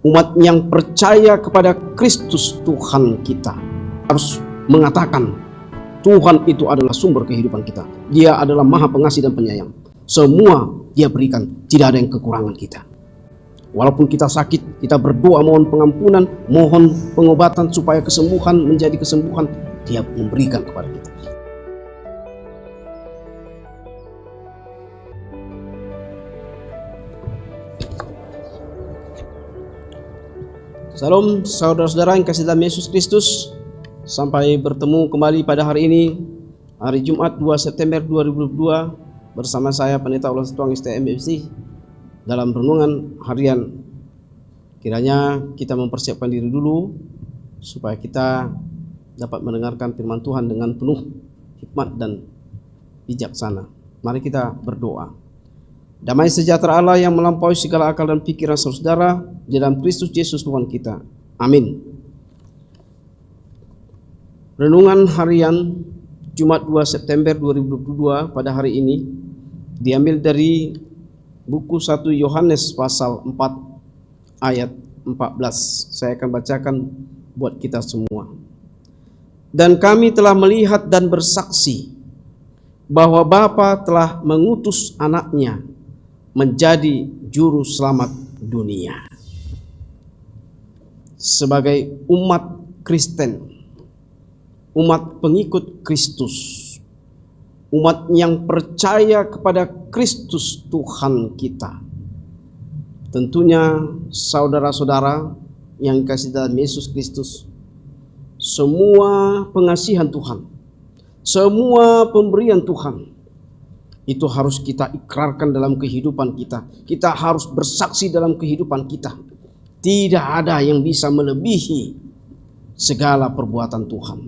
Umat yang percaya kepada Kristus Tuhan kita harus mengatakan Tuhan itu adalah sumber kehidupan kita. Dia adalah Maha Pengasih dan Penyayang. Semua Dia berikan, tidak ada yang kekurangan kita. Walaupun kita sakit, kita berdoa mohon pengampunan, mohon pengobatan supaya kesembuhan menjadi kesembuhan. Dia memberikan kepada kita. Salam saudara-saudara yang kasih dalam Yesus Kristus. Sampai bertemu kembali pada hari ini, hari Jumat 2 September 2022, bersama saya Pendeta Ulas Tuang STMFC dalam renungan harian. Kiranya kita mempersiapkan diri dulu supaya kita dapat mendengarkan firman Tuhan dengan penuh hikmat dan bijaksana. Mari kita berdoa. Damai sejahtera Allah yang melampaui segala akal dan pikiran saudara di dalam Kristus Yesus Tuhan kita. Amin. Renungan harian Jumat 2 September 2022 pada hari ini diambil dari buku 1 Yohanes pasal 4 ayat 14. Saya akan bacakan buat kita semua. Dan kami telah melihat dan bersaksi bahwa Bapa telah mengutus anaknya menjadi juru selamat dunia. Sebagai umat Kristen, umat pengikut Kristus, umat yang percaya kepada Kristus Tuhan kita, tentunya saudara-saudara yang dikasihi dalam Yesus Kristus, semua pengasihan Tuhan, semua pemberian Tuhan itu harus kita ikrarkan dalam kehidupan kita. Kita harus bersaksi dalam kehidupan kita. Tidak ada yang bisa melebihi segala perbuatan Tuhan.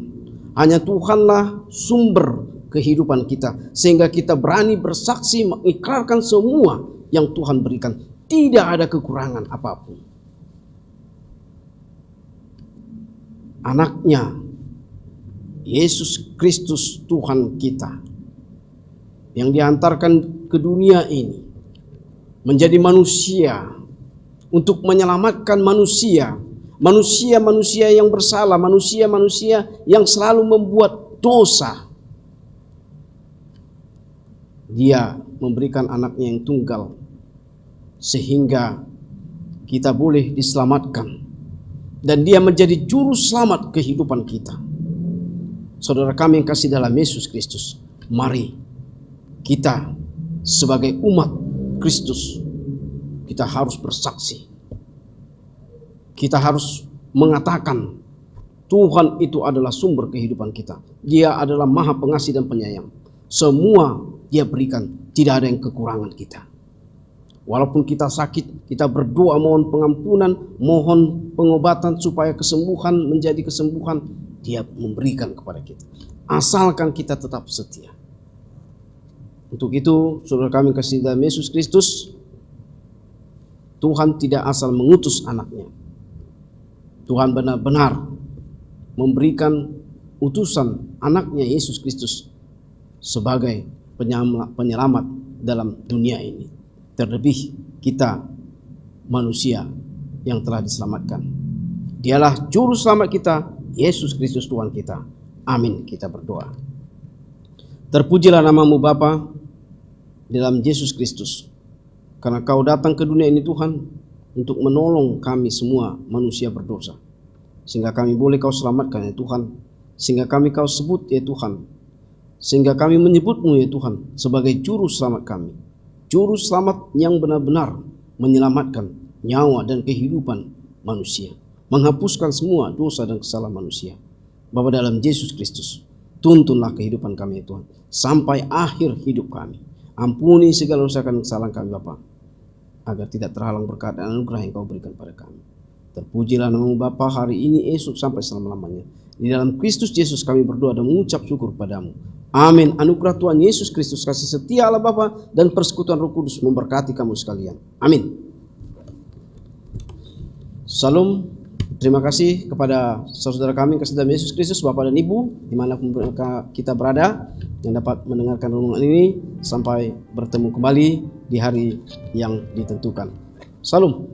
Hanya Tuhanlah sumber kehidupan kita, sehingga kita berani bersaksi mengikrarkan semua yang Tuhan berikan. Tidak ada kekurangan apapun. Anaknya Yesus Kristus Tuhan kita yang diantarkan ke dunia ini menjadi manusia untuk menyelamatkan manusia, manusia yang bersalah, manusia yang selalu membuat dosa. Dia memberikan anaknya yang tunggal sehingga kita boleh diselamatkan, dan dia menjadi juru selamat kehidupan kita. Saudara kami yang kasih dalam Yesus Kristus, mari kita sebagai umat Kristus, kita harus bersaksi. Kita harus mengatakan Tuhan itu adalah sumber kehidupan kita. Dia adalah Maha Pengasih dan Penyayang. Semua Dia berikan, tidak ada yang kekurangan kita. Walaupun kita sakit, kita berdoa mohon pengampunan, mohon pengobatan supaya kesembuhan menjadi kesembuhan. Dia memberikan kepada kita, asalkan kita tetap setia. Untuk itu, saudara kami kasih dalam Yesus Kristus, Tuhan tidak asal mengutus anaknya. Tuhan benar-benar memberikan utusan anaknya Yesus Kristus sebagai penyelamat dalam dunia ini. Terlebih kita manusia yang telah diselamatkan. Dialah juru selamat kita, Yesus Kristus Tuhan kita. Amin. Kita berdoa. Terpujilah namamu Bapa dalam Yesus Kristus, karena Kau datang ke dunia ini Tuhan untuk menolong kami semua manusia berdosa, sehingga kami boleh Kau selamatkan ya Tuhan, sehingga kami Kau sebut ya Tuhan, sehingga kami menyebut-Mu ya Tuhan sebagai juru selamat kami, juru selamat yang benar-benar menyelamatkan nyawa dan kehidupan manusia, menghapuskan semua dosa dan kesalahan manusia. Bapa dalam Yesus Kristus, tuntunlah kehidupan kami ya Tuhan sampai akhir hidup kami. Ampuni segala dosa dan kesalahan kami Bapa, agar tidak terhalang berkat dan anugerah yang Kau berikan pada kami. Terpujilah namamu Bapa hari ini, esok sampai selama-lamanya. Di dalam Kristus Yesus kami berdoa dan mengucap syukur padamu. Amin. Anugerah Tuhan Yesus Kristus, kasih setia Allah Bapa dan persekutuan Roh Kudus memberkati kamu sekalian. Amin. Salam. Terima kasih kepada saudara kami kasih dalam Yesus Kristus, Bapak dan Ibu, dimanapun kita berada, yang dapat mendengarkan renungan ini. Sampai bertemu kembali di hari yang ditentukan. Salam.